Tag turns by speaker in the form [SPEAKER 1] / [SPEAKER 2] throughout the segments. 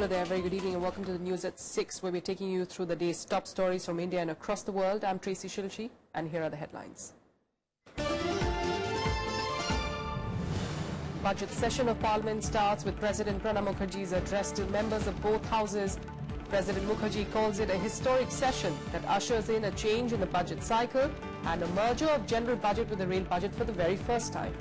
[SPEAKER 1] Hello there, very good evening and welcome to the news at 6, where we're taking you through the day's top stories from India and across the world. I'm Tracy Shilshi and here are the headlines. Budget session of Parliament starts with President Pranab Mukherjee's address to members of both houses. President Mukherjee calls it a historic session that ushers in a change in the budget cycle and a merger of general budget with the rail budget for the very first time.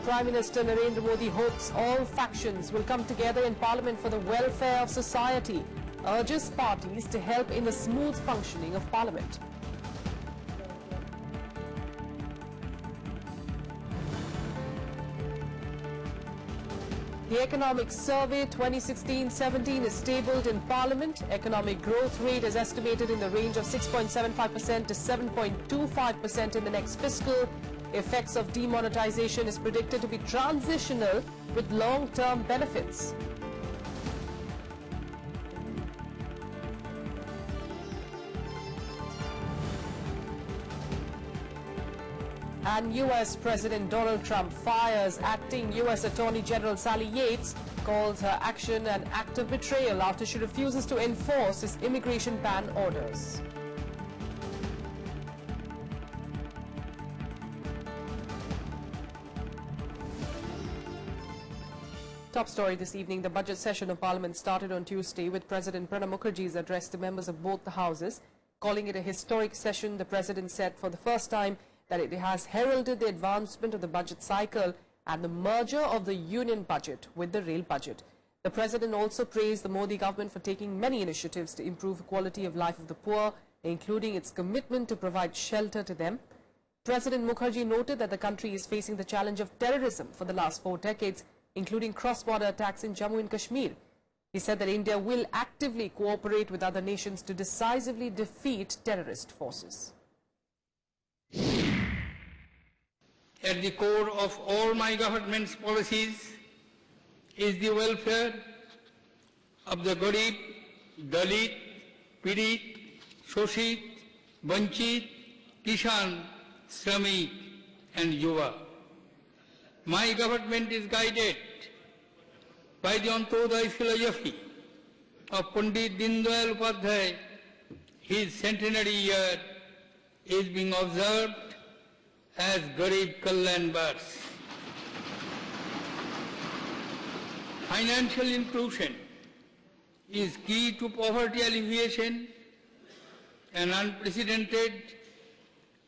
[SPEAKER 1] Prime Minister Narendra Modi hopes all factions will come together in Parliament for the welfare of society, urges parties to help in the smooth functioning of Parliament. The Economic Survey 2016-17 is tabled in Parliament. Economic growth rate is estimated in the range of 6.75% to 7.25% in the next fiscal. Effects of demonetization is predicted to be transitional with long-term benefits. And US President Donald Trump fires acting US Attorney General Sally Yates, calls her action an act of betrayal after she refuses to enforce his immigration ban orders. Top story this evening, the budget session of Parliament started on Tuesday with President Pranab Mukherjee's address to members of both the houses. Calling it a historic session, the President said for the first time that it has heralded the advancement of the budget cycle and the merger of the union budget with the rail budget. The President also praised the Modi government for taking many initiatives to improve the quality of life of the poor, including its commitment to provide shelter to them. President Mukherjee noted that the country is facing the challenge of terrorism for the last 4 decades, including cross-border attacks in Jammu and Kashmir. He said that India will actively cooperate with other nations to decisively defeat terrorist forces.
[SPEAKER 2] At the core of all my government's policies is the welfare of the Garib, Dalit, Pirit, Shoshit, Vanchit, Kishan, Shramik and Yuva. My government is guided by the Antodaya philosophy of Pandit Dindayal Upadhyay. His centenary year is being observed as Garib Kalyan Bars. Financial inclusion is key to poverty alleviation. An unprecedented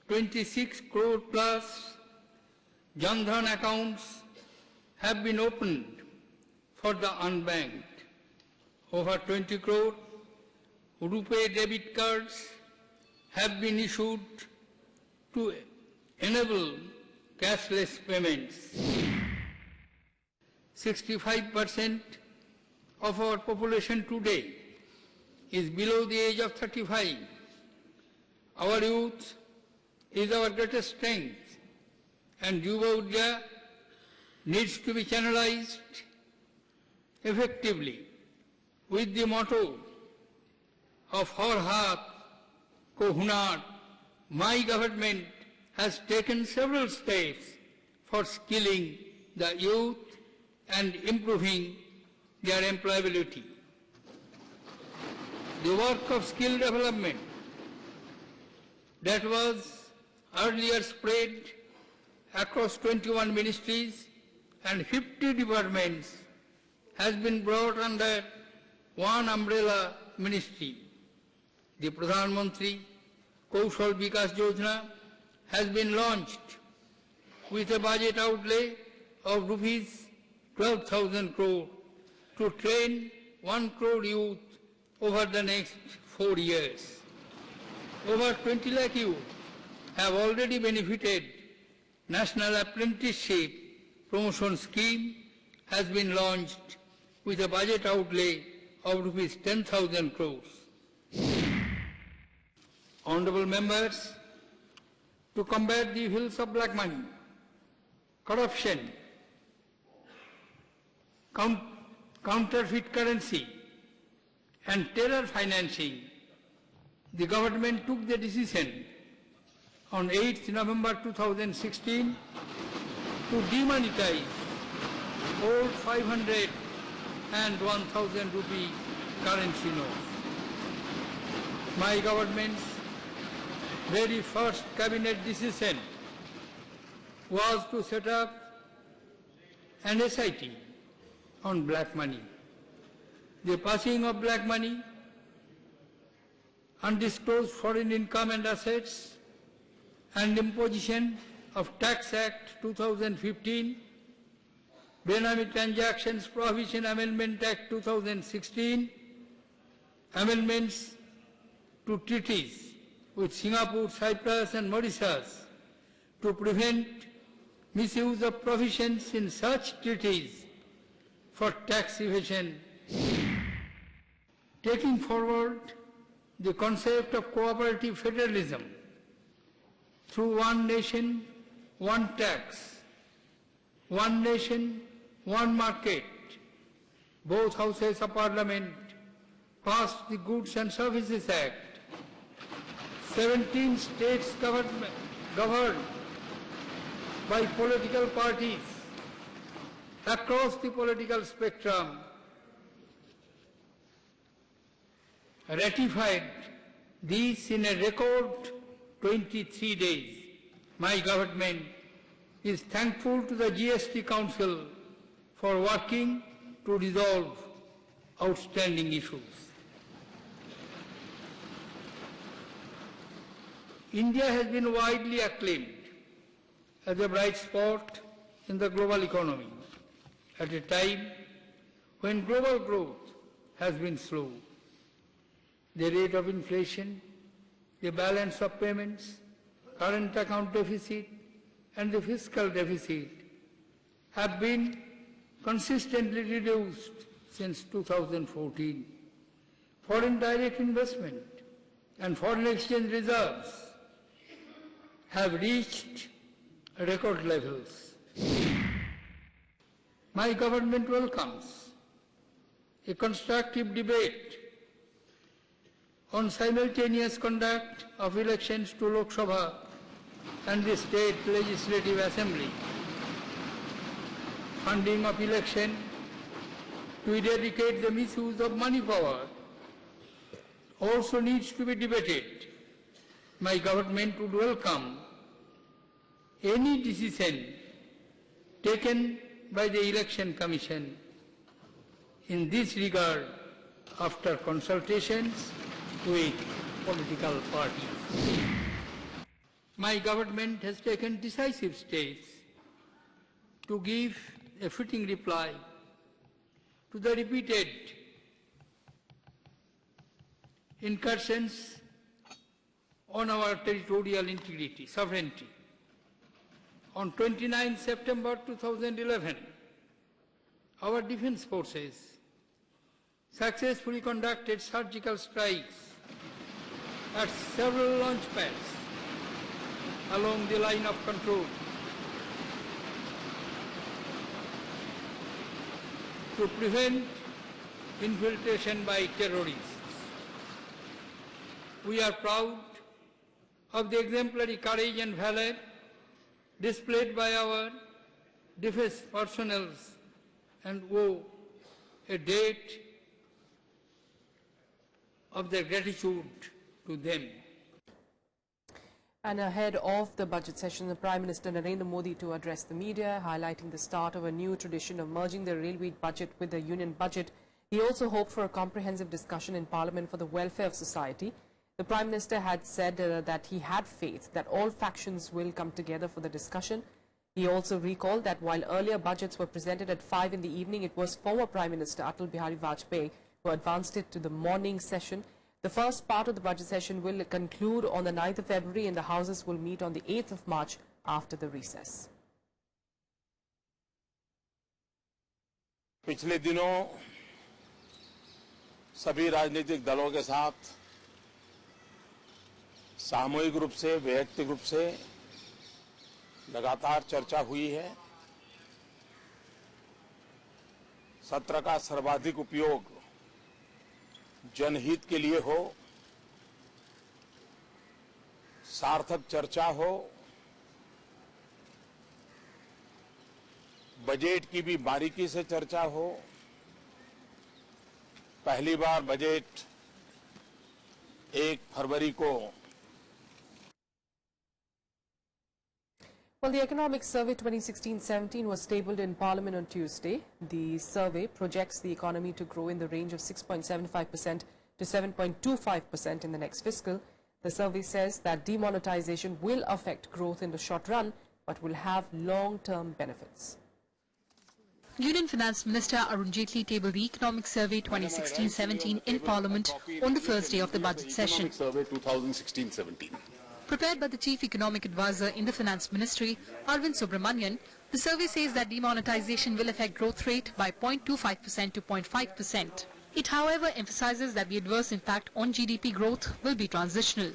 [SPEAKER 2] 26 crore plus Jan Dhan accounts have been opened for the unbanked. Over 20 crore RuPay debit cards have been issued to enable cashless payments. 65% of our population today is below the age of 35. Our youth is our greatest strength, and Yuva Udya needs to be channelized effectively with the motto of Har Haat Ko Hunar. My government has taken several steps for skilling the youth and improving their employability. The work of skill development that was earlier spread across 21 ministries and 50 departments has been brought under one umbrella ministry. The Pradhan Mantri Kaushal Vikas Yojana has been launched with a budget outlay of rupees 12,000 crore to train 1 crore youth over the next 4 years. Over 20 lakh youth have already benefited. National Apprenticeship Promotion Scheme has been launched with a budget outlay of rupees 10,000 crores. Honorable members, to combat the evils of black money, corruption, counterfeit currency and terror financing, the government took the decision on 8th November 2016 to demonetize all 500 and 1000 rupee currency notes. My government's very first cabinet decision was to set up an SIT on black money. The passing of black money, undisclosed foreign income and assets, and imposition of Tax Act 2015, Benami Transactions Prohibition Amendment Act 2016, amendments to treaties with Singapore, Cyprus and Mauritius to prevent misuse of provisions in such treaties for tax evasion, taking forward the concept of cooperative federalism through one nation, one tax, one nation, one market. Both houses of parliament passed the Goods and Services Act. 17 states governed by political parties across the political spectrum ratified these in a record 23 days. My government is thankful to the GST Council for working to resolve outstanding issues. India has been widely acclaimed as a bright spot in the global economy at a time when global growth has been slow. The rate of inflation, the balance of payments, current account deficit, and the fiscal deficit have been consistently reduced since 2014. Foreign direct investment and foreign exchange reserves have reached record levels. My government welcomes a constructive debate on simultaneous conduct of elections to Lok Sabha and the State Legislative Assembly. Funding of election to eradicate the misuse of money power also needs to be debated. My government would welcome any decision taken by the Election Commission in this regard after consultations with political parties. My government has taken decisive steps to give a fitting reply to the repeated incursions on our territorial integrity, sovereignty. On 29 September 2011, our defense forces successfully conducted surgical strikes at several launch pads along the line of control to prevent infiltration by terrorists. We are proud of the exemplary courage and valor displayed by our defense personnel and owe a debt of their gratitude to them.
[SPEAKER 1] And ahead of the budget session, the Prime Minister Narendra Modi to address the media, highlighting the start of a new tradition of merging the railway budget with the union budget. He also hoped for a comprehensive discussion in Parliament for the welfare of society. The Prime Minister had said that he had faith that all factions will come together for the discussion. He also recalled that while earlier budgets were presented at 5 in the evening, it was former Prime Minister Atal Bihari Vajpayee who advanced it to the morning session. The first part of the budget session will conclude on the 9th of February and the Houses will meet on the 8th of March after the recess.
[SPEAKER 3] पिछले दिनों सभी राजनीतिक दलों के साथ सामूहिक रूप से, वैयक्तिक रूप से लगातार चर्चा हुई है। सत्र का सर्वाधिक उपयोग जनहित के लिए हो, सार्थक चर्चा हो, बजट की भी बारीकी से चर्चा हो। पहली बार बजट 1 फरवरी को
[SPEAKER 1] Well, the Economic Survey 2016-17 was tabled in Parliament on Tuesday. The survey projects the economy to grow in the range of 6.75% to 7.25% in the next fiscal. The survey says that demonetization will affect growth in the short run, but will have long-term benefits.
[SPEAKER 4] Union Finance Minister Arun Jaitley tabled the Economic Survey 2016-17 in Parliament on the first day of the budget session.
[SPEAKER 5] Economic Survey 2016-17.
[SPEAKER 4] Prepared by the Chief Economic Advisor in the Finance Ministry, Arvind Subramanian, the survey says that demonetization will affect growth rate by 0.25% to 0.5%. It, however, emphasizes that the adverse impact on GDP growth will be transitional.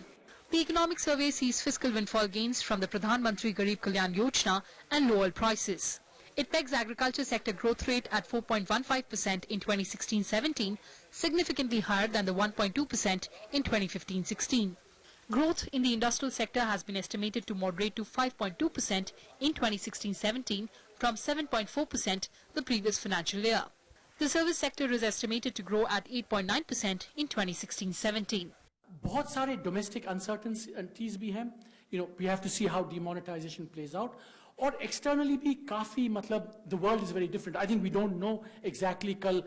[SPEAKER 4] The Economic Survey sees fiscal windfall gains from the Pradhan Mantri Garib Kalyan Yojana and low oil prices. It pegs agriculture sector growth rate at 4.15% in 2016-17, significantly higher than the 1.2% in 2015-16. Growth in the industrial sector has been estimated to moderate to 5.2% in 2016-17 from 7.4% the previous financial year. The service sector is estimated to grow at 8.9% in 2016-17.
[SPEAKER 6] बहुत सारे domestic uncertainties भी हैं. We have to see how demonetization plays out. और externally भी काफी मतलब the world is very different. I think we don't know exactly कल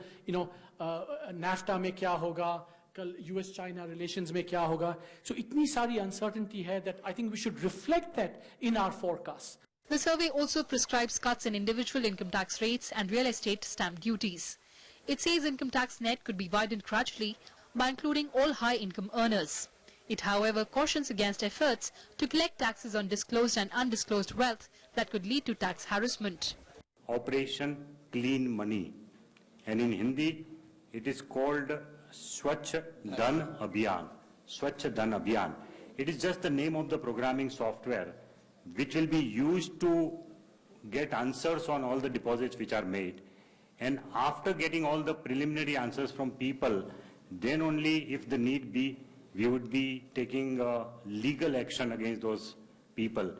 [SPEAKER 6] NAFTA में क्या होगा, कल US-China relations में क्या होगा. So इतनी सारी uncertainty है that I think we should reflect that in our forecasts.
[SPEAKER 4] The survey also prescribes cuts in individual income tax rates and real estate stamp duties. It says income tax net could be widened gradually by including all high income earners. It, however, cautions against efforts to collect taxes on disclosed and undisclosed wealth that could lead to tax harassment.
[SPEAKER 7] Operation Clean Money, and in Hindi it is called Swachh Dhan Abhiyan. Swachh Dhan Abhiyan. It is just the name of the programming software which will be used to get answers on all the deposits which are made. And after getting all the preliminary answers from people, then only, if the need be, we would be taking legal action against those people.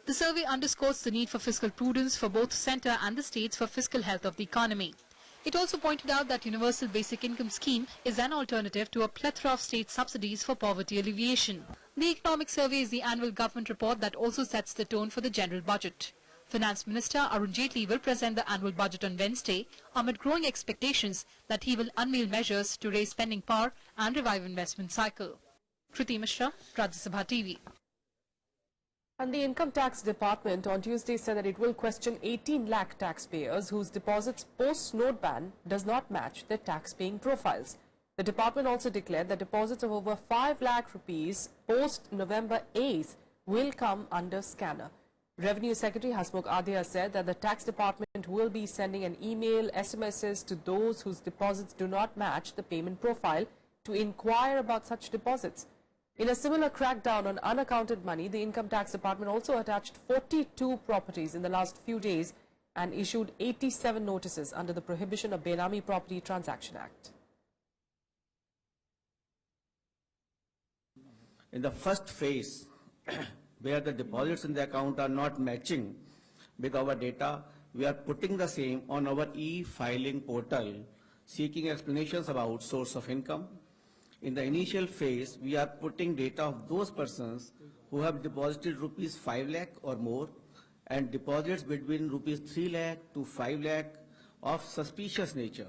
[SPEAKER 4] The survey underscores the need for fiscal prudence for both centre and the states for fiscal health of the economy. It also pointed out that Universal Basic Income Scheme is an alternative to a plethora of state subsidies for poverty alleviation. The Economic Survey is the annual government report that also sets the tone for the general budget. Finance Minister Arun Jaitley will present the annual budget on Wednesday amid growing expectations that he will unveil measures to raise spending power and revive investment cycle. Kriti Mishra, Rajya Sabha TV.
[SPEAKER 1] And the Income Tax Department on Tuesday said that it will question 18 lakh taxpayers whose deposits post-note ban does not match their tax-paying profiles. The department also declared that deposits of over 5 lakh rupees post-November 8th will come under scanner. Revenue Secretary Hasmukh Adhia said that the tax department will be sending an email, SMSs to those whose deposits do not match the payment profile to inquire about such deposits. In a similar crackdown on unaccounted money, the Income Tax Department also attached 42 properties in the last few days and issued 87 notices under the Prohibition of Benami Property Transaction Act.
[SPEAKER 8] In the first phase, where the deposits in the account are not matching with our data, we are putting the same on our e-filing portal, seeking explanations about source of income. In the initial phase, we are putting data of those persons who have deposited rupees 5 lakh or more and deposits between rupees 3 lakh to 5 lakh of suspicious nature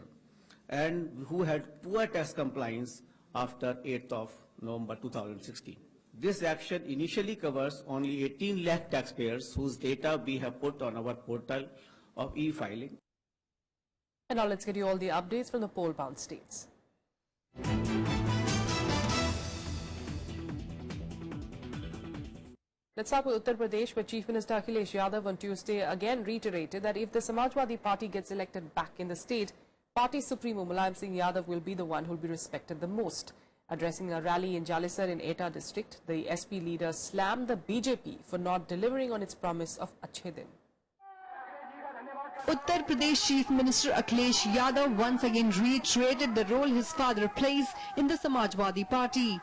[SPEAKER 8] and who had poor tax compliance after 8th of November 2016. This action initially covers only 18 lakh taxpayers whose data we have put on our portal of e-filing.
[SPEAKER 1] And now let's get you all the updates from the poll-bound states. Let's start with Uttar Pradesh, where Chief Minister Akhilesh Yadav on Tuesday again reiterated that if the Samajwadi Party gets elected back in the state, Party Supremo Mulayam Singh Yadav will be the one who will be respected the most. Addressing a rally in Jalisar in Etah district, the SP leader slammed the BJP for not delivering on its promise of Achhe Din.
[SPEAKER 9] Uttar Pradesh Chief Minister Akhilesh Yadav once again reiterated the role his father plays in the Samajwadi Party.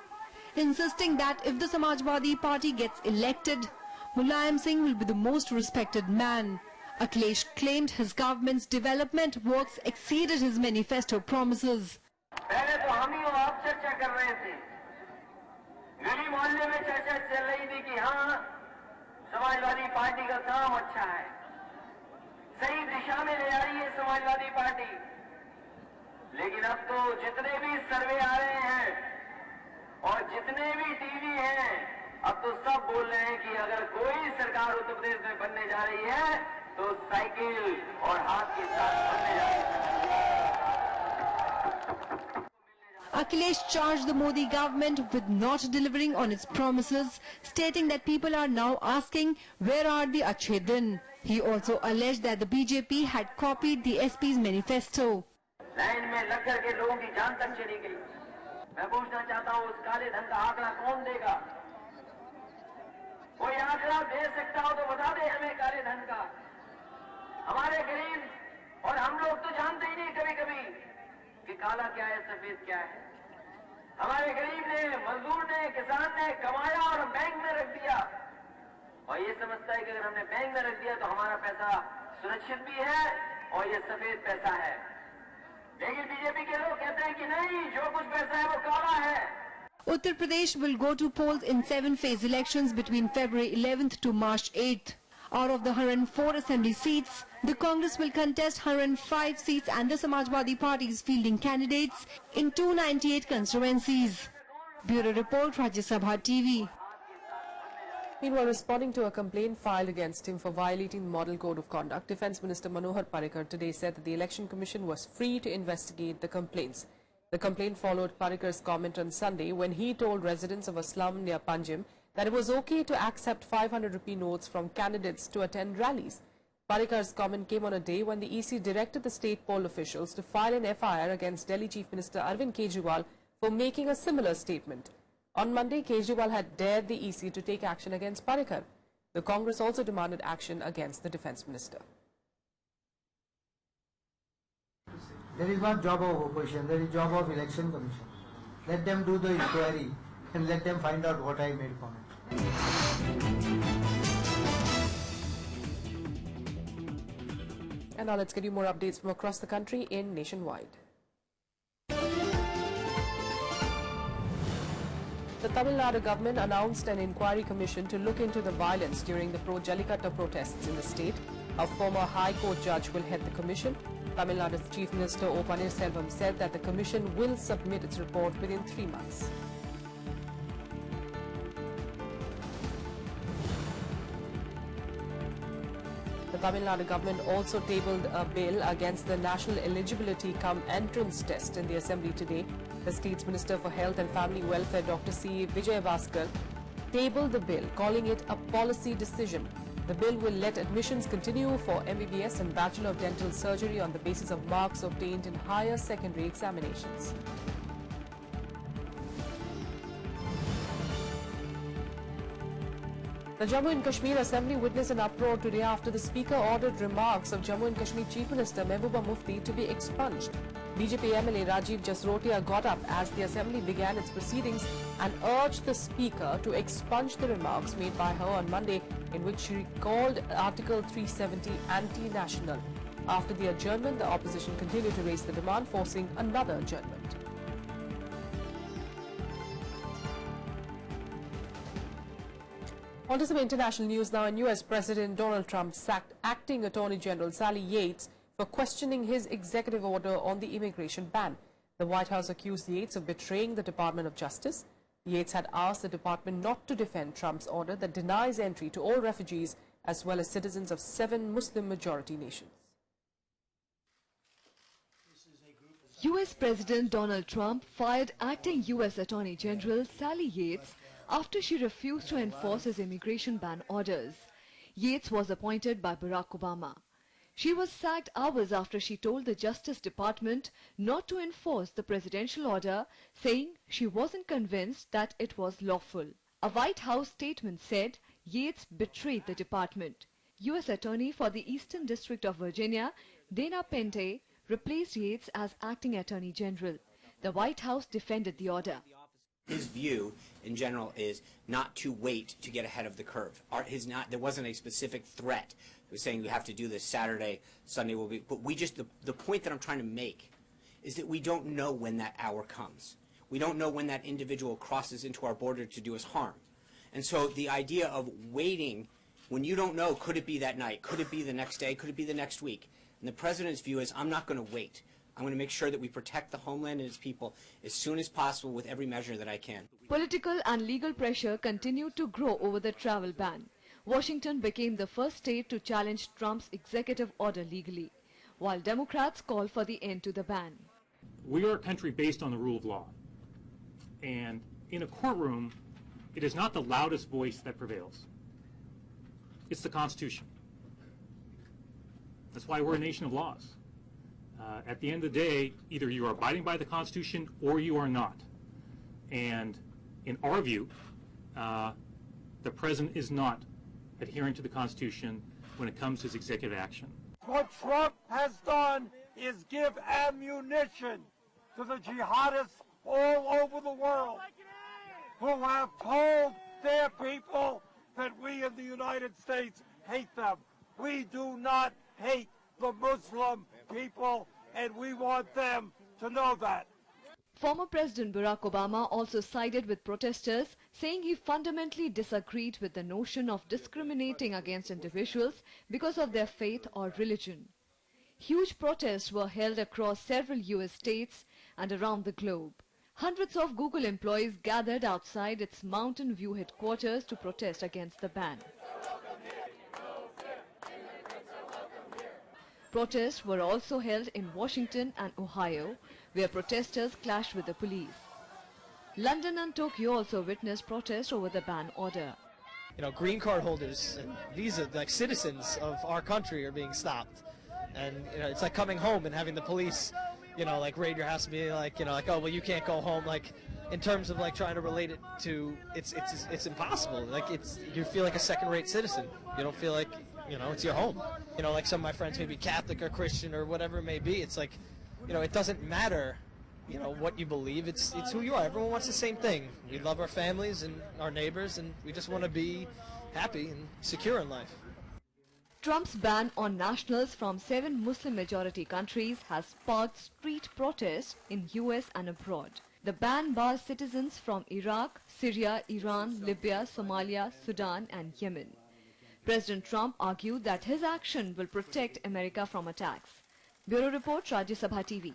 [SPEAKER 9] insisting that if the Samajwadi Party gets elected, Mulayam Singh will be the most respected man. Akhilesh claimed his government's development works exceeded his manifesto promises.
[SPEAKER 10] पहले तो हम ही और आप चर्चा कर रहे थे, गली मोहल्ले में चर्चा चल रही थी कि हाँ समाजवादी पार्टी का काम अच्छा है, सही दिशा में ले आ रही है समाजवादी पार्टी। लेकिन अब तो जितने भी सर्वे आ रहे हैं और जितने भी टीवी हैं, अब तो सब बोल रहे हैं कि अगर कोई सरकार उत्तर प्रदेश में बनने जा रही है तो साइकिल और हाथ के साथ बनने जा रही है।
[SPEAKER 9] Akhilesh charged the Modi government with not delivering on its promises, stating that people are now asking where are the Achhe Din. He also alleged that the BJP had copied the SP's manifesto.
[SPEAKER 10] Line में लग करके लोगों की जान तक चली गई। मैं पूछना चाहता हूँ, उस काले धन का आंकड़ा कौन देगा? कोई आंकड़ा दे सकता हो तो बता दे हमें काले धन का। हमारे गरीब और हम लोग तो जानते ही नहीं कभी-कभी कि काला क्या है, सफेद क्या है। हमारे गरीब ने, मजदूर ने, किसान ने कमाया और बैंक में रख दिया और ये समझता है कि अगर हमने बैंक में रख दिया तो हमारा पैसा सुरक्षित भी है और ये सफेद पैसा है। लेकिन बीजेपी के लोग कहते हैं कि नहीं, जो कुछ पैसा है वो काला है।
[SPEAKER 9] Uttar Pradesh will go to polls in 7-phase elections between February 11th to March 8th. Out of the 104 assembly seats, the Congress will contest 105 seats and the Samajwadi Party is fielding candidates in 298 constituencies. Bureau Report, Rajya Sabha TV.
[SPEAKER 1] Meanwhile, responding to a complaint filed against him for violating the Model Code of Conduct, Defence Minister Manohar Parrikar today said that the Election Commission was free to investigate the complaints. The complaint followed Parrikar's comment on Sunday when he told residents of a slum near Panjim that it was okay to accept 500 rupee notes from candidates to attend rallies. Parrikar's comment came on a day when the EC directed the state poll officials to file an FIR against Delhi Chief Minister Arvind Kejriwal for making a similar statement. On Monday, Kejriwal had dared the EC to take action against Parrikar. The Congress also demanded action against the Defence Minister.
[SPEAKER 11] There is not job of opposition, there is job of Election Commission. Let them do the inquiry and let them find out what I made comment.
[SPEAKER 1] And now let's get you more updates from across the country in Nationwide. The Tamil Nadu government announced an inquiry commission to look into the violence during the pro-Jallikattu protests in the state. A former High Court judge will head the commission. Tamil Nadu's Chief Minister O. Pannirselvam said that the commission will submit its report within 3 months. The Tamil Nadu government also tabled a bill against the National Eligibility Cum Entrance Test in the Assembly today. The State's Minister for Health and Family Welfare, Dr. C. Vijayabhaskar, tabled the bill, calling it a policy decision. The bill will let admissions continue for MBBS and Bachelor of Dental Surgery on the basis of marks obtained in higher secondary examinations. The Jammu and Kashmir Assembly witnessed an uproar today after the Speaker ordered remarks of Jammu and Kashmir Chief Minister Mehbooba Mufti to be expunged. BJP MLA Rajiv Jasrotia got up as the Assembly began its proceedings and urged the Speaker to expunge the remarks made by her on Monday in which she called Article 370 anti-national. After the adjournment, the opposition continued to raise the demand, forcing another adjournment. On to some international news now. US President Donald Trump sacked acting Attorney General Sally Yates for questioning his executive order on the immigration ban. The White House accused Yates of betraying the Department of Justice. Yates had asked the department not to defend Trump's order that denies entry to all refugees as well as citizens of 7 Muslim-majority nations.
[SPEAKER 9] US President Donald Trump fired acting US Attorney General Sally Yates after she refused to enforce his immigration ban orders. Yates was appointed by Barack Obama. She was sacked hours after she told the Justice Department not to enforce the presidential order, saying she wasn't convinced that it was lawful. A White House statement said Yates betrayed the department. U.S. Attorney for the Eastern District of Virginia, Dana Pente, replaced Yates as acting Attorney General. The White House defended the order.
[SPEAKER 12] His view in general is not to wait to get ahead of the curve. There wasn't a specific threat. He was saying we have to do this Saturday, Sunday will be, but the point that I'm trying to make is that we don't know when that hour comes. We don't know when that individual crosses into our border to do us harm. And so the idea of waiting when you don't know, could it be that night, could it be the next day, could it be the next week? And the President's view is, I'm not going to wait. I'm going to make sure that we protect the homeland and its people as soon as possible with every measure that I can.
[SPEAKER 9] Political and legal pressure continued to grow over the travel ban. Washington became the first state to challenge Trump's executive order legally, while Democrats call for the end to the ban.
[SPEAKER 13] We are a country based on the rule of law. And in a courtroom, it is not the loudest voice that prevails. It's the Constitution. That's why we're a nation of laws. At the end of the day, either you are abiding by the Constitution or you are not. And in our view, the President is not adhering to the Constitution when it comes to his executive action.
[SPEAKER 14] What Trump has done is give ammunition to the jihadists all over the world who have told their people that we in the United States hate them. We do not hate the Muslim people, and we want them to know that.
[SPEAKER 9] Former President Barack Obama also sided with protesters, saying he fundamentally disagreed with the notion of discriminating against individuals because of their faith or religion. Huge protests were held across several US states and around the globe. Hundreds of Google employees gathered outside its Mountain View headquarters to protest against the ban. Protests were also held in Washington and Ohio, where protesters clashed with the police. London and Tokyo also witnessed protests over the ban order.
[SPEAKER 15] You know, green card holders and visa, like citizens of our country, are being stopped. And, you know, it's like coming home and having the police, you know, like raid your house and be like, you know, like, oh, well, you can't go home. Like, in terms of like trying to relate it to, it's impossible. Like, you feel like a second-rate citizen. You don't feel like, you know, it's your home. You know, like some of my friends may be Catholic or Christian or whatever it may be. It's like, you know, it doesn't matter, you know, what you believe. It's who you are. Everyone wants the same thing. We love our families and our neighbors, and we just want to be happy and secure in life.
[SPEAKER 9] Trump's ban on nationals from 7 Muslim-majority countries has sparked street protests in US and abroad. The ban bars citizens from Iraq, Syria, Iran, Libya, Somalia, Sudan and Yemen. President Trump argued that his action will protect America from attacks. Bureau Report, Rajya Sabha TV.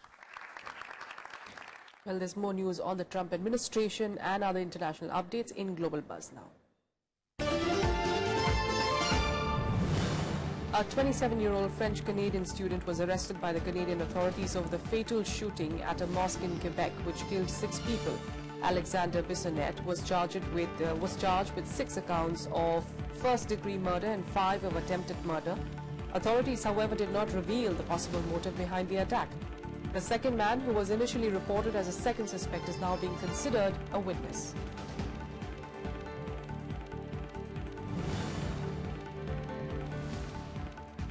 [SPEAKER 1] Well, there's more news on the Trump administration and other international updates in Global Buzz now. A 27-year-old French-Canadian student was arrested by the Canadian authorities over the fatal shooting at a mosque in Quebec, which killed 6 people. Alexander Bissonnette was charged with 6 accounts of first-degree murder and 5 of attempted murder. Authorities, however, did not reveal the possible motive behind the attack. The second man, who was initially reported as a second suspect, is now being considered a witness.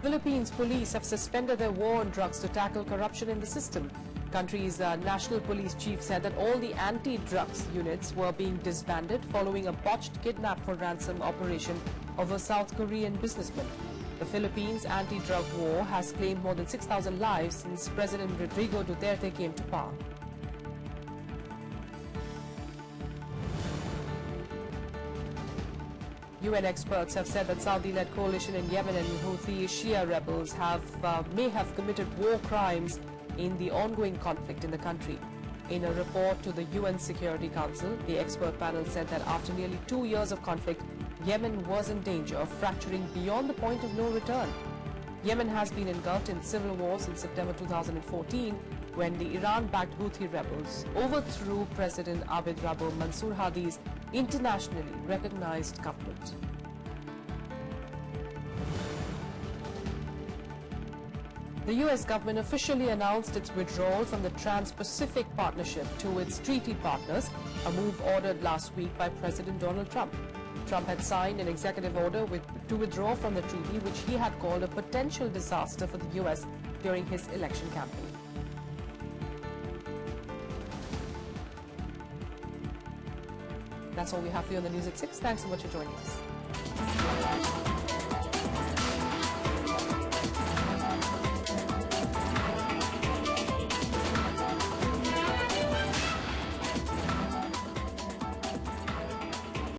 [SPEAKER 1] Philippines police have suspended their war on drugs to tackle corruption in the system. Country's national police chief said that all the anti-drugs units were being disbanded following a botched kidnap for ransom operation of a South Korean businessman. The Philippines anti-drug war has claimed more than 6,000 lives since President Rodrigo Duterte came to power. UN experts have said that Saudi-led coalition in Yemen and Houthi Shia rebels may have committed war crimes in the ongoing conflict in the country. In a report to the UN Security Council, the expert panel said that after nearly 2 years of conflict, Yemen was in danger of fracturing beyond the point of no return. Yemen has been engulfed in civil war since September 2014, when the Iran-backed Houthi rebels overthrew President Abd Rabbu Mansour Hadi's internationally recognized government. The US government officially announced its withdrawal from the Trans-Pacific Partnership to its treaty partners, a move ordered last week by President Donald Trump. Trump had signed an executive order to withdraw from the treaty, which he had called a potential disaster for the US during his election campaign. That's all we have for you on the News at 6. Thanks so much for joining us.